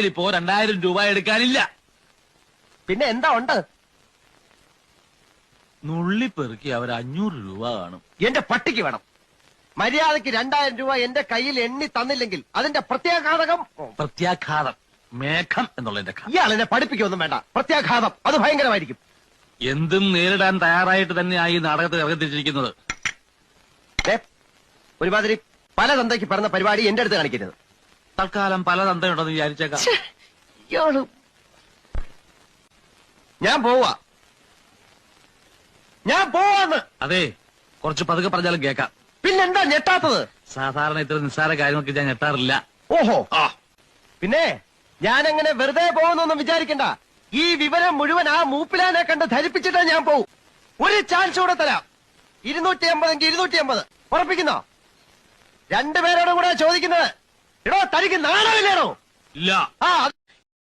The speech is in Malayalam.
ഇപ്പോ 2000 രൂപ എടുക്കാനില്ല. പിന്നെ എന്താ ഉണ്ട്? നുള്ളിപ്പെറുക്കി അവർ 500 രൂപ കാണും. എന്റെ പട്ടിക്ക് വേണം. മര്യാദക്ക് 2000 രൂപ എന്റെ കയ്യിൽ എണ്ണി തന്നില്ലെങ്കിൽ അതിന്റെ പ്രത്യാഘാതകം. പ്രത്യാഘാതം മേഘം എന്നുള്ളതിന്റെ ഇയാൾ എന്നെ പഠിപ്പിക്കൊന്നും വേണ്ട. പ്രത്യാഘാതം അത് ഭയങ്കരമായിരിക്കും. എന്തും നേരിടാൻ തയ്യാറായിട്ട് തന്നെയായി ഈ നാടകത്തിൽ ഇറങ്ങിത്തിരിച്ചിരിക്കുന്നത്. ഒരുമാതിരി പല തന്തയ്ക്ക് പറഞ്ഞ പരിപാടി എന്റെ അടുത്ത് കാണിക്കരുത്. തൽക്കാലം പല തന്തയുണ്ടെന്ന് വിചാരിച്ചേക്കാം. ഇയാള് ഞാൻ പോവാന്ന്. അതെ, കുറച്ച് പതുക്കെ പറഞ്ഞാലും കേൾക്കാം. പിന്നെന്താ ഞെട്ടാത്തത്? സാധാരണ ഇത്ര നിസ്സാര കാര്യങ്ങൾക്ക് ഞാൻ ഞെട്ടാറില്ല. ഓഹോ, പിന്നെ ഞാനങ്ങനെ വെറുതെ പോകുന്നൊന്നും വിചാരിക്കണ്ട. ഈ വിവരം മുഴുവൻ ആ മൂപ്പിലാനെ കണ്ട് ധരിപ്പിച്ചിട്ടാ ഞാൻ പോവും. ഒരു ചാൻസ് കൂടെ തരാം. 250 എങ്കിൽ 250 ഉറപ്പിക്കുന്നോ? രണ്ടുപേരോടും കൂടെ ചോദിക്കുന്നത്. എടോ, തനിക്ക് നാണമില്ലേണോ? ഇല്ല. ആ